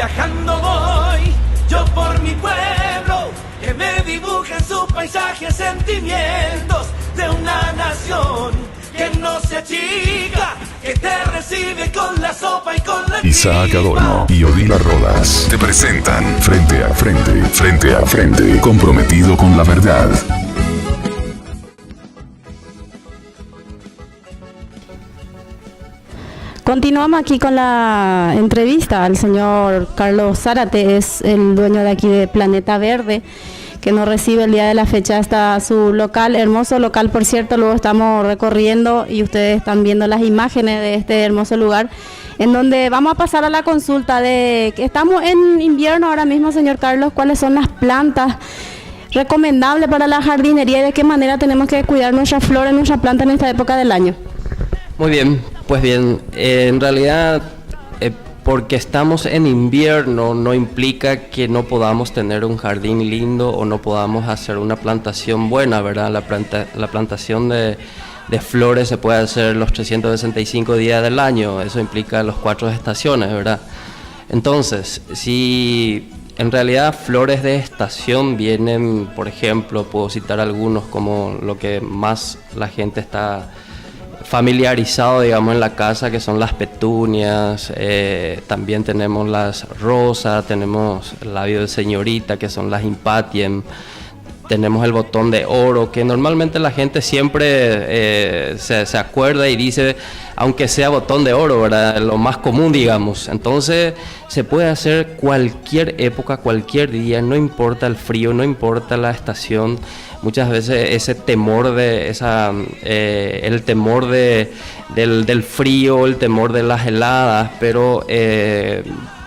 Viajando voy, yo por mi pueblo, que me dibujen sus paisajes, sentimientos de una nación que no se achica, que te recibe con la sopa y con la Isaac Adorno y Odila Rodas te presentan Frente a Frente, Frente a Frente, comprometido con la verdad. Continuamos aquí con la entrevista al señor Carlos Zárate, es el dueño de aquí de Planeta Verde, que nos recibe el día de la fecha hasta su local, hermoso local por cierto. Luego estamos recorriendo y ustedes están viendo las imágenes de este hermoso lugar, en donde vamos a pasar a la consulta de que estamos en invierno ahora mismo, señor Carlos. ¿Cuáles son las plantas recomendables para la jardinería y de qué manera tenemos que cuidar nuestras flores, nuestras plantas en esta época del año? Muy bien, pues bien, en realidad porque estamos en invierno no implica que no podamos tener un jardín lindo o no podamos hacer una plantación buena, ¿verdad? La plantación de flores se puede hacer los 365 días del año, eso implica las 4 estaciones, ¿verdad? Entonces, si en realidad flores de estación vienen, por ejemplo, puedo citar algunos como lo que más la gente está familiarizado, digamos, en la casa, que son las petunias, también tenemos las rosas, tenemos el labio de señorita, que son las impatiem, tenemos el botón de oro, que normalmente la gente siempre se acuerda y dice, aunque sea botón de oro, ¿verdad? Lo más común, digamos. Entonces se puede hacer cualquier época, cualquier día, no importa el frío, no importa la estación. Muchas veces ese temor de el temor del frío, el temor de las heladas, pero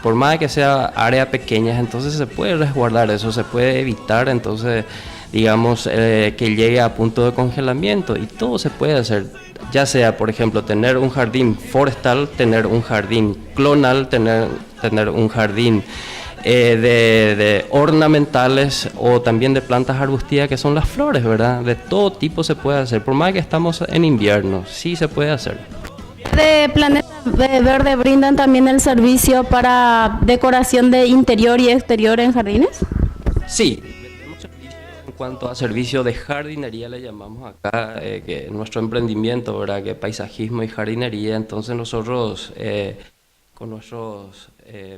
por más que sea áreas pequeñas, entonces se puede resguardar eso, se puede evitar, entonces digamos que llegue a punto de congelamiento, y todo se puede hacer, ya sea por ejemplo tener un jardín forestal, tener un jardín clonal, tener un jardín de ornamentales o también de plantas arbustivas, que son las flores, ¿verdad? De todo tipo se puede hacer, por más que estamos en invierno, sí se puede hacer. De Planeta Verde brindan también el servicio para decoración de interior y exterior en jardines. Sí, vendemos servicio en cuanto a servicio de jardinería, le llamamos acá, que nuestro emprendimiento, ¿verdad? Que paisajismo y jardinería. Entonces nosotros con nuestros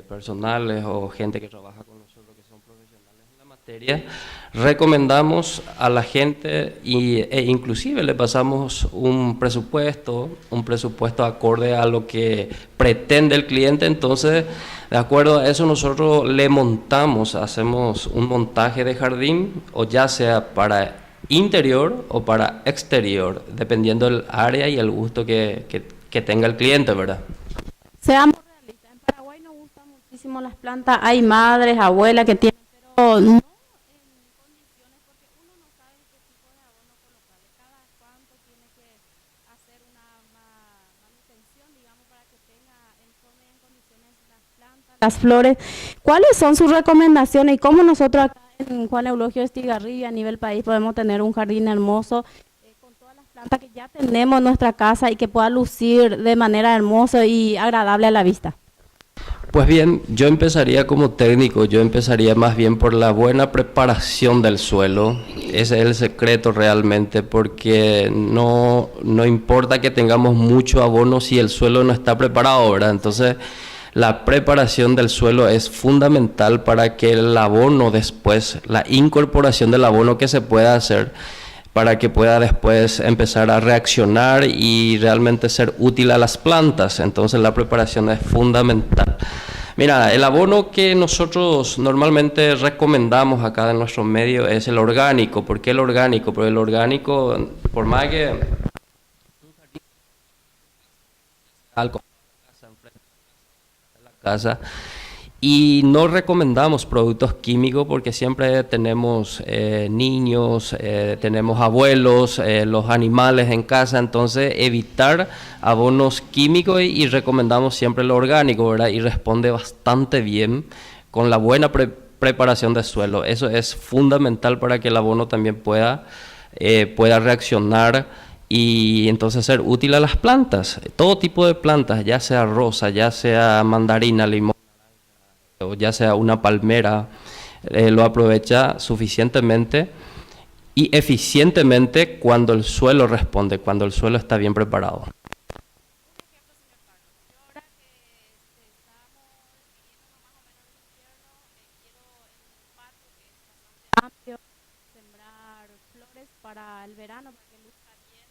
personales o gente que trabaja con nosotros que son profesionales en la materia, recomendamos a la gente e inclusive le pasamos un presupuesto acorde a lo que pretende el cliente. Entonces, de acuerdo a eso, nosotros le hacemos un montaje de jardín, o ya sea para interior o para exterior, dependiendo del área y el gusto que tenga el cliente, ¿verdad? Seamos realistas, en Paraguay nos gustan muchísimo las plantas, hay madres, abuelas que tienen, pero no en condiciones, porque uno no sabe qué tipo de abono colocarle, cada cuánto tiene que hacer una manutención, digamos, para que tome en condiciones las plantas, las flores. ¿Cuáles son sus recomendaciones y cómo nosotros acá en Juan Eulogio Estigarribia a nivel país podemos tener un jardín hermoso con todas las plantas que ya tenemos en nuestra casa y que pueda lucir de manera hermosa y agradable a la vista? Pues bien, yo empezaría como técnico, yo empezaría más bien por la buena preparación del suelo. Ese es el secreto realmente, porque no importa que tengamos mucho abono si el suelo no está preparado, ¿verdad? Entonces, la preparación del suelo es fundamental para que el abono después, la incorporación del abono que se pueda hacer, para que pueda después empezar a reaccionar y realmente ser útil a las plantas. Entonces la preparación es fundamental. Mira, el abono que nosotros normalmente recomendamos acá en nuestro medio es el orgánico. ¿Por qué el orgánico? Porque el orgánico, por más que la casa, y no recomendamos productos químicos porque siempre tenemos niños, tenemos abuelos, los animales en casa, entonces evitar abonos químicos y recomendamos siempre lo orgánico, ¿verdad? Y responde bastante bien con la buena preparación del suelo. Eso es fundamental para que el abono también pueda reaccionar y entonces ser útil a las plantas, todo tipo de plantas, ya sea rosa, ya sea mandarina, limón, o ya sea una palmera, lo aprovecha suficientemente y eficientemente cuando el suelo responde, cuando el suelo está bien preparado. Amplio, sembrar flores para el verano, para que luzca bien.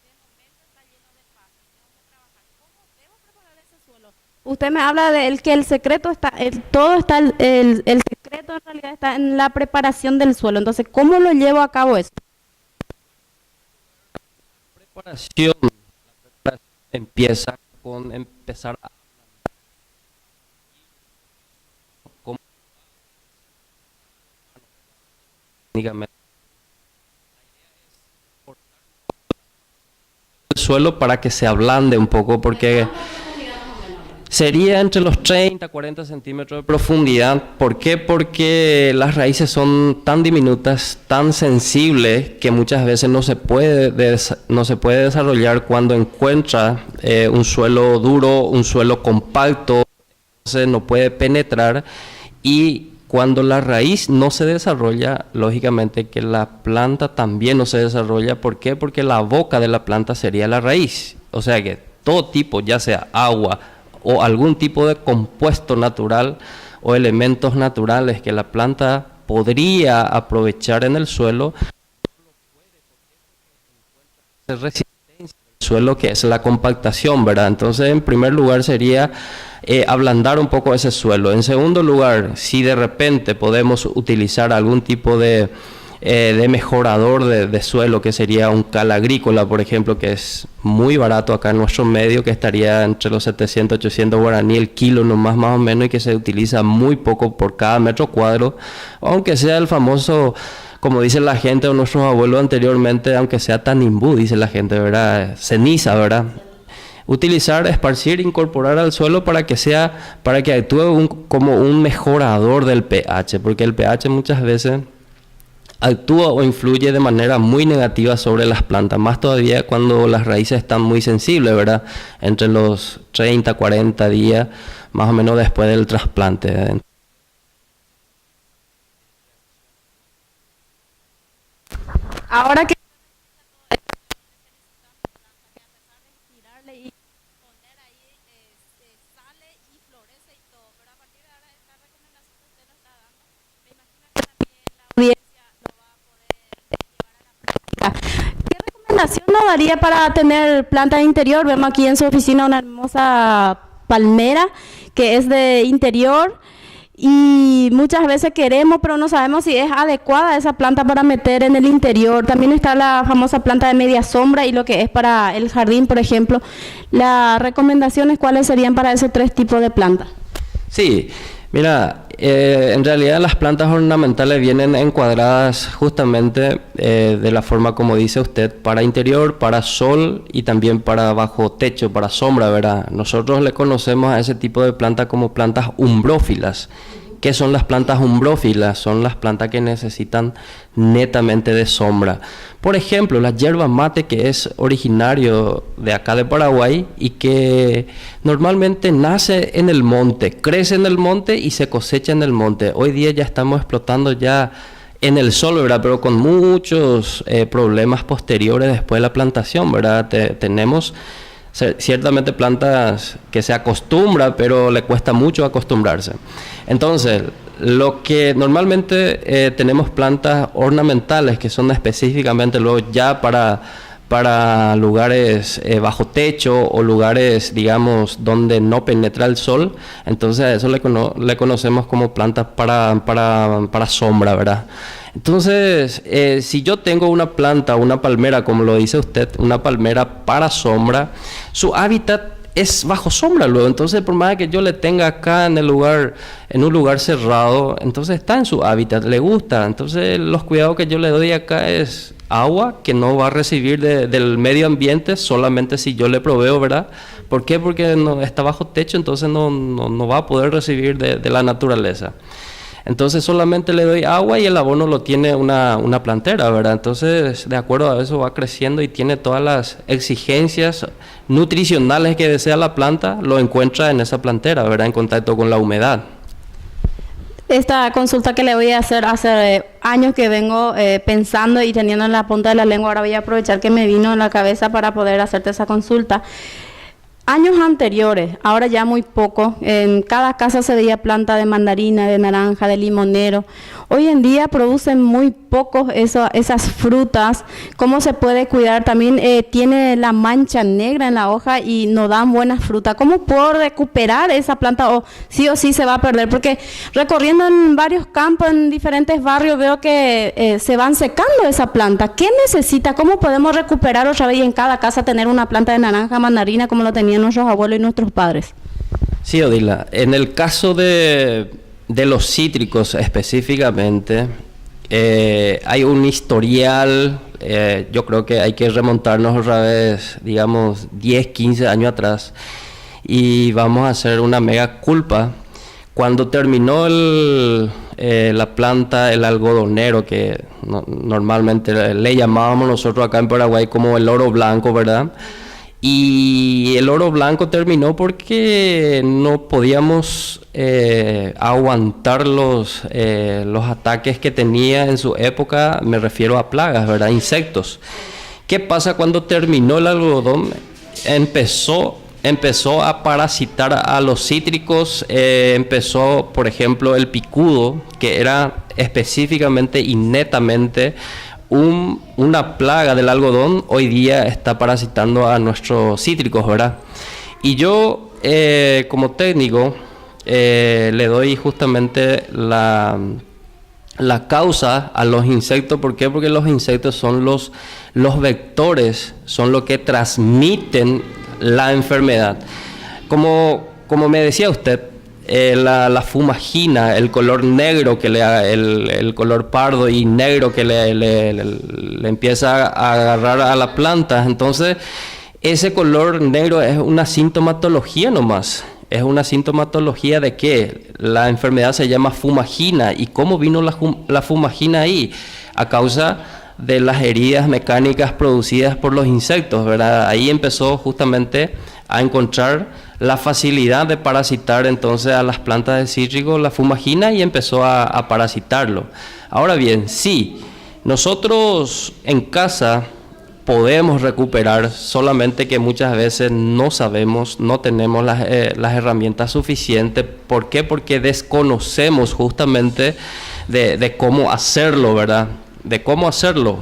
De momento está lleno de pasto, tengo que trabajar. ¿Cómo debo preparar ese suelo? Usted me habla de que el secreto está, todo está, el secreto en realidad está en la preparación del suelo. Entonces, ¿cómo lo llevo a cabo eso? La preparación empieza con empezar a cómo técnicamente el suelo para que se ablande un poco, porque sería entre los 30 a 40 centímetros de profundidad. ¿Por qué? Porque las raíces son tan diminutas, tan sensibles, que muchas veces no se puede desarrollar cuando encuentra un suelo duro, un suelo compacto, entonces no puede penetrar. Y cuando la raíz no se desarrolla, lógicamente que la planta también no se desarrolla. ¿Por qué? Porque la boca de la planta sería la raíz. O sea que todo tipo, ya sea agua, o algún tipo de compuesto natural o elementos naturales que la planta podría aprovechar en el suelo, resistencia al suelo, que es la compactación, ¿verdad? Entonces, en primer lugar sería ablandar un poco ese suelo. En segundo lugar, si de repente podemos utilizar algún tipo de mejorador de suelo, que sería un cal agrícola, por ejemplo, que es muy barato acá en nuestro medio, que estaría entre los 700 800 guaraní el kilo nomás, más o menos, y que se utiliza muy poco por cada metro cuadro, aunque sea el famoso, como dice la gente o nuestros abuelos anteriormente, aunque sea tanimbú, dice la gente, ¿verdad? Ceniza, ¿verdad? Utilizar, esparcir, incorporar al suelo para que actúe como un mejorador del pH, porque el pH muchas veces actúa o influye de manera muy negativa sobre las plantas, más todavía cuando las raíces están muy sensibles, ¿verdad? Entre los 30, 40 días, más o menos después del trasplante. Ahora que ¿qué recomendación nos daría para tener plantas de interior? Vemos aquí en su oficina una hermosa palmera que es de interior y muchas veces queremos, pero no sabemos si es adecuada esa planta para meter en el interior. También está la famosa planta de media sombra y lo que es para el jardín, por ejemplo. Las recomendaciones, ¿cuáles serían para esos tres tipos de plantas? Sí, mira, en realidad las plantas ornamentales vienen encuadradas justamente de la forma como dice usted, para interior, para sol y también para bajo techo, para sombra, ¿verdad? Nosotros le conocemos a ese tipo de plantas como plantas umbrófilas. ¿Qué son las plantas umbrófilas? Son las plantas que necesitan netamente de sombra. Por ejemplo, la yerba mate, que es originario de acá de Paraguay y que normalmente nace en el monte, crece en el monte y se cosecha en el monte. Hoy día ya estamos explotando ya en el sol, ¿verdad? Pero con muchos problemas posteriores después de la plantación, ¿verdad? Tenemos ciertamente plantas que se acostumbran, pero le cuesta mucho acostumbrarse. Entonces, lo que normalmente tenemos plantas ornamentales que son específicamente luego ya para lugares bajo techo o lugares, digamos, donde no penetra el sol. Entonces a eso le conocemos como plantas para sombra, ¿verdad? Entonces, si yo tengo una planta, una palmera, como lo dice usted, una palmera para sombra, su hábitat es bajo sombra luego. Entonces, por más que yo le tenga acá en un lugar cerrado, entonces está en su hábitat, le gusta. Entonces, los cuidados que yo le doy acá es agua que no va a recibir del medio ambiente, solamente si yo le proveo, ¿verdad? ¿Por qué? Porque no está bajo techo, entonces no va a poder recibir de la naturaleza. Entonces solamente le doy agua y el abono lo tiene una plantera, ¿verdad? Entonces, de acuerdo a eso va creciendo y tiene todas las exigencias nutricionales que desea la planta, lo encuentra en esa plantera, ¿verdad? En contacto con la humedad. Esta consulta que le voy a hacer hace años que vengo pensando y teniendo en la punta de la lengua, ahora voy a aprovechar que me vino en la cabeza para poder hacerte esa consulta. Años anteriores, ahora ya muy poco, en cada casa se veía planta de mandarina, de naranja, de limonero. Hoy en día producen muy pocos esas frutas. ¿Cómo se puede cuidar? También tiene la mancha negra en la hoja y no dan buenas frutas. ¿Cómo puedo recuperar esa planta o sí se va a perder? Porque recorriendo en varios campos, en diferentes barrios, veo que se van secando esa planta. ¿Qué necesita? ¿Cómo podemos recuperar otra vez y en cada casa tener una planta de naranja, mandarina como lo tenían nuestros abuelos y nuestros padres? Sí, Odila, en el caso de los cítricos específicamente, hay un historial, yo creo que hay que remontarnos otra vez, digamos, 10, 15 años atrás, y vamos a hacer una mega culpa. Cuando terminó la planta, el algodonero, que normalmente le llamábamos nosotros acá en Paraguay como el oro blanco, ¿verdad? Y el oro blanco terminó porque no podíamos aguantar los ataques que tenía en su época, me refiero a plagas, ¿verdad? Insectos. ¿Qué pasa cuando terminó el algodón? Empezó a parasitar a los cítricos, empezó, por ejemplo, el picudo, que era específicamente y netamente una plaga del algodón, hoy día está parasitando a nuestros cítricos, ¿verdad? Y yo, como técnico, le doy justamente la causa a los insectos. ¿Por qué? Porque los insectos son los vectores, son los que transmiten la enfermedad. Como me decía usted, la fumagina, el color negro que el color pardo y negro que le empieza a agarrar a la planta, entonces ese color negro es una sintomatología nomás. Es una sintomatología de que la enfermedad se llama fumagina. ¿Y cómo vino la fumagina ahí? A causa de las heridas mecánicas producidas por los insectos, ¿verdad? Ahí empezó justamente a encontrar la facilidad de parasitar entonces a las plantas de cítrico, la fumagina, y empezó a parasitarlo. Ahora bien, sí, nosotros en casa podemos recuperar, solamente que muchas veces no sabemos, no tenemos las herramientas suficientes. ¿Por qué? Porque desconocemos justamente de cómo hacerlo, ¿verdad? De cómo hacerlo.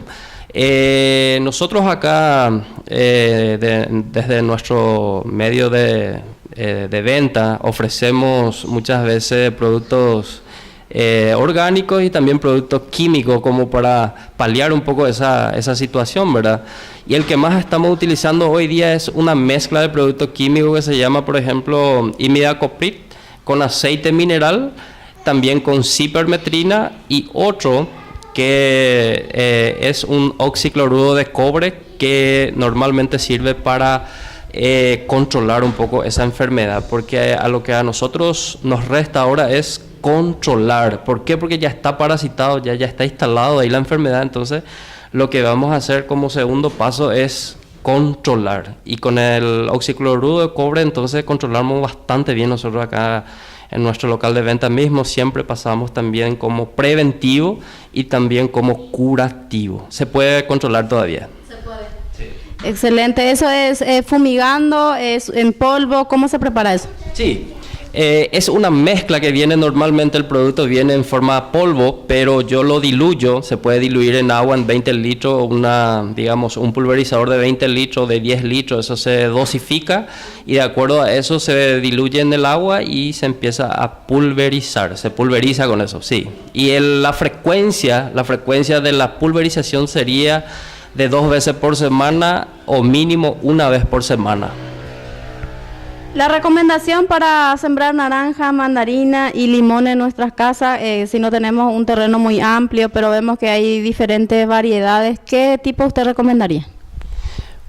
Nosotros acá, desde nuestro medio de venta, ofrecemos muchas veces productos orgánicos y también productos químicos, como para paliar un poco esa situación, ¿verdad? Y el que más estamos utilizando hoy día es una mezcla de productos químicos que se llama, por ejemplo, imidacloprid con aceite mineral, también con cipermetrina, y otro que es un oxicloruro de cobre, que normalmente sirve para controlar un poco esa enfermedad, porque a lo que a nosotros nos resta ahora es controlar. ¿Por qué? Porque ya está parasitado, ya está instalado ahí la enfermedad. Entonces lo que vamos a hacer como segundo paso es controlar, y con el oxicloruro de cobre entonces controlamos bastante bien. Nosotros acá en nuestro local de venta mismo siempre pasamos también como preventivo y también como curativo. Se puede controlar todavía. Se puede. Sí. Excelente. ¿Eso es fumigando, es en polvo? ¿Cómo se prepara eso? Sí. Es una mezcla que viene, normalmente el producto viene en forma polvo, pero yo lo diluyo. Se puede diluir en agua en 20 litros, un pulverizador de 20 litros, de 10 litros, eso se dosifica y de acuerdo a eso se diluye en el agua y se empieza a pulverizar, se pulveriza con eso, sí. Y la frecuencia de la pulverización sería de 2 veces por semana o mínimo 1 vez por semana. La recomendación para sembrar naranja, mandarina y limón en nuestras casas, si no tenemos un terreno muy amplio, pero vemos que hay diferentes variedades, ¿qué tipo usted recomendaría?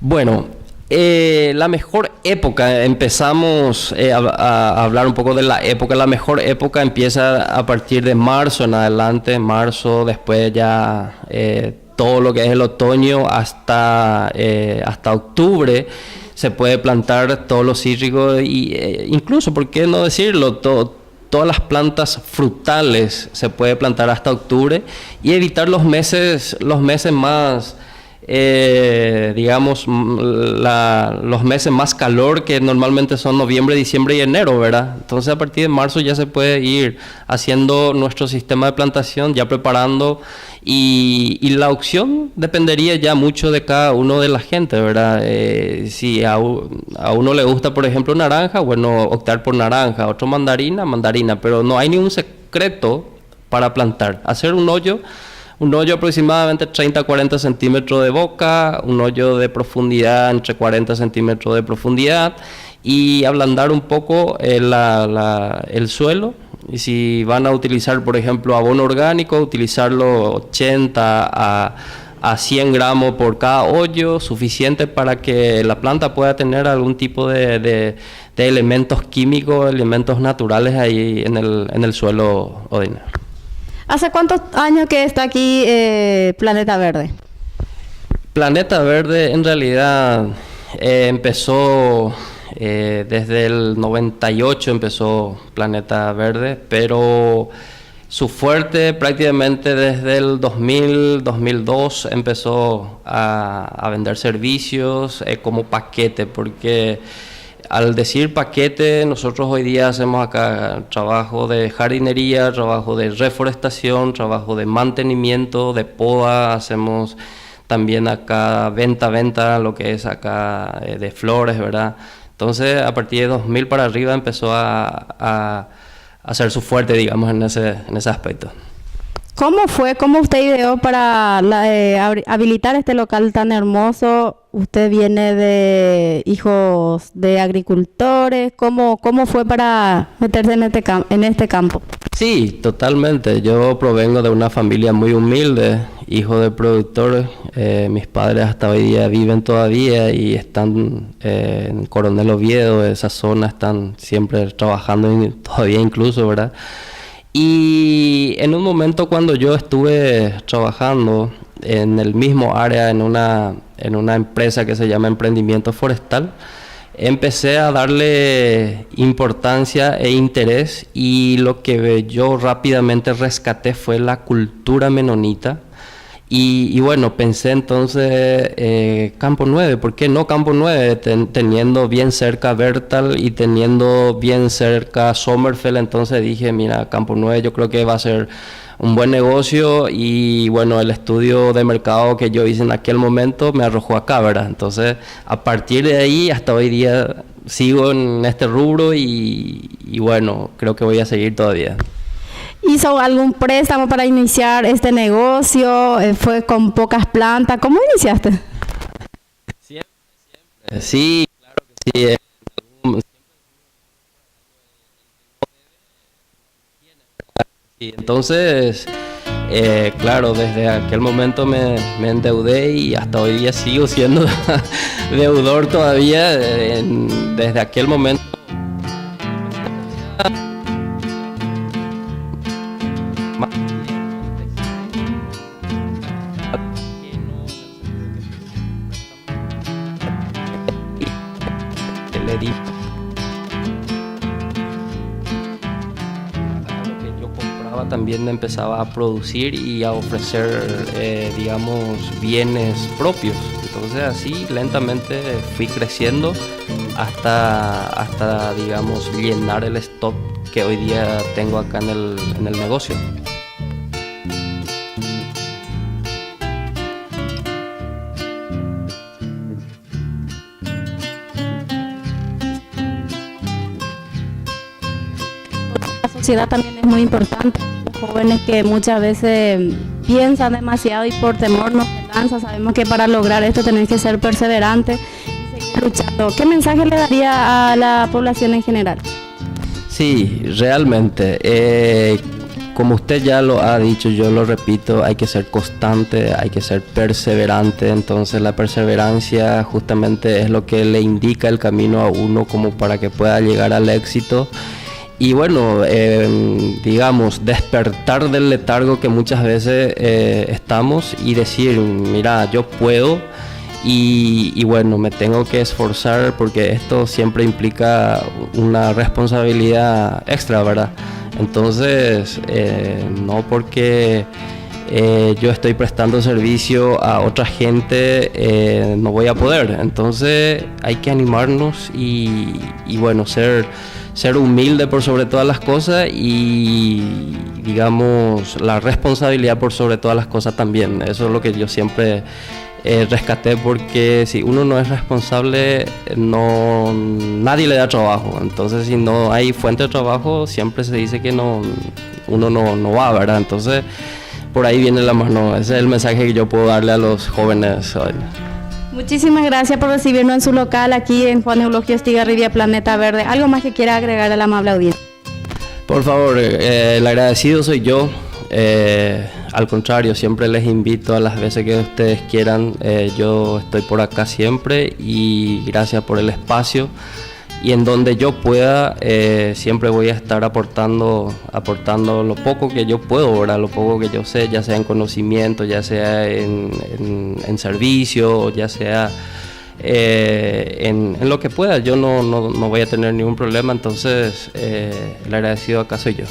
Bueno, la mejor época, empezamos a hablar un poco de la época. La mejor época empieza a partir de marzo en adelante, después ya todo lo que es el otoño hasta octubre. Se puede plantar todos los cítricos, y incluso, ¿por qué no decirlo? todas las plantas frutales se puede plantar hasta octubre y evitar los meses más, digamos, los meses más calor, que normalmente son noviembre, diciembre y enero, ¿verdad? Entonces a partir de marzo ya se puede ir haciendo nuestro sistema de plantación, ya preparando, y la opción dependería ya mucho de cada uno de la gente, ¿verdad? Si a uno le gusta, por ejemplo, naranja, bueno, optar por naranja, otro mandarina, pero no hay ningún secreto para plantar. Hacer un hoyo aproximadamente 30 a 40 centímetros de boca, un hoyo de profundidad entre 40 centímetros de profundidad, y ablandar un poco el suelo. Y si van a utilizar, por ejemplo, abono orgánico, utilizarlo 80 a 100 gramos por cada hoyo, suficiente para que la planta pueda tener algún tipo de elementos químicos, elementos naturales ahí en el suelo, Odina. ¿Hace cuántos años que está aquí Planeta Verde? Planeta Verde en realidad empezó desde el 98, empezó Planeta Verde, pero su fuerte prácticamente desde el 2002 empezó a vender servicios como paquete, porque al decir paquete, nosotros hoy día hacemos acá trabajo de jardinería, trabajo de reforestación, trabajo de mantenimiento, de poda, hacemos también acá venta, lo que es acá de flores, ¿verdad? Entonces, a partir de 2000 para arriba empezó a hacer su fuerte, digamos, en ese aspecto. ¿Cómo fue? ¿Cómo usted ideó para habilitar este local tan hermoso? Usted viene de hijos de agricultores. ¿Cómo fue para meterse en este campo? Sí, totalmente. Yo provengo de una familia muy humilde, hijo de productores. Mis padres hasta hoy día viven todavía y están en Coronel Oviedo, esa zona, están siempre trabajando todavía incluso, ¿verdad? Y en un momento cuando yo estuve trabajando en el mismo área, en una empresa que se llama Emprendimiento Forestal, empecé a darle importancia e interés, y lo que yo rápidamente rescaté fue la cultura menonita. Y bueno, pensé entonces, Campo 9, ¿por qué no Campo 9? Teniendo bien cerca Bertal y teniendo bien cerca Sommerfeld, entonces dije, mira, Campo 9 yo creo que va a ser un buen negocio, y bueno, el estudio de mercado que yo hice en aquel momento me arrojó acá, ¿verdad? Entonces, a partir de ahí hasta hoy día sigo en este rubro y bueno, creo que voy a seguir todavía. ¿Hizo algún préstamo para iniciar este negocio? ¿Fue con pocas plantas? ¿Cómo iniciaste? Siempre. Sí, claro que sí. Entonces, claro, desde aquel momento me endeudé y hasta hoy día sigo siendo deudor todavía. Desde aquel momento. Le di lo que yo compraba, también empezaba a producir y a ofrecer, digamos, bienes propios. Entonces así lentamente fui creciendo hasta digamos, llenar el stock que hoy día tengo acá en el negocio. La sociedad también es muy importante. Los jóvenes que muchas veces piensan demasiado y por temor no se lanzan. Sabemos que para lograr esto tenés que ser perseverante y seguir luchando. ¿Qué mensaje le daría a la población en general? Sí, realmente, como usted ya lo ha dicho, yo lo repito, hay que ser constante, hay que ser perseverante. Entonces la perseverancia justamente es lo que le indica el camino a uno como para que pueda llegar al éxito. Y bueno, digamos, despertar del letargo que muchas veces estamos y decir, mira, yo puedo. Y bueno, me tengo que esforzar porque esto siempre implica una responsabilidad extra, ¿verdad? Entonces, no porque yo estoy prestando servicio a otra gente, no voy a poder. Entonces hay que animarnos y bueno, ser humilde por sobre todas las cosas y, digamos, la responsabilidad por sobre todas las cosas también. Eso es lo que yo siempre rescaté, porque si uno no es responsable, nadie le da trabajo. Entonces, si no hay fuente de trabajo, siempre se dice que uno no va, ¿verdad? Entonces, por ahí viene la mano. Ese es el mensaje que yo puedo darle a los jóvenes hoy. Muchísimas gracias por recibirnos en su local aquí en Juan Eulogio Estigarribia, Planeta Verde. ¿Algo más que quiera agregar a la amable audiencia? Por favor, el agradecido soy yo. Al contrario, siempre les invito a las veces que ustedes quieran. Yo estoy por acá siempre y gracias por el espacio. Y en donde yo pueda, siempre voy a estar aportando lo poco que yo puedo, ¿verdad? Lo poco que yo sé, ya sea en conocimiento, ya sea en servicio, ya sea en lo que pueda. Yo no voy a tener ningún problema, entonces el agradecido acá soy yo.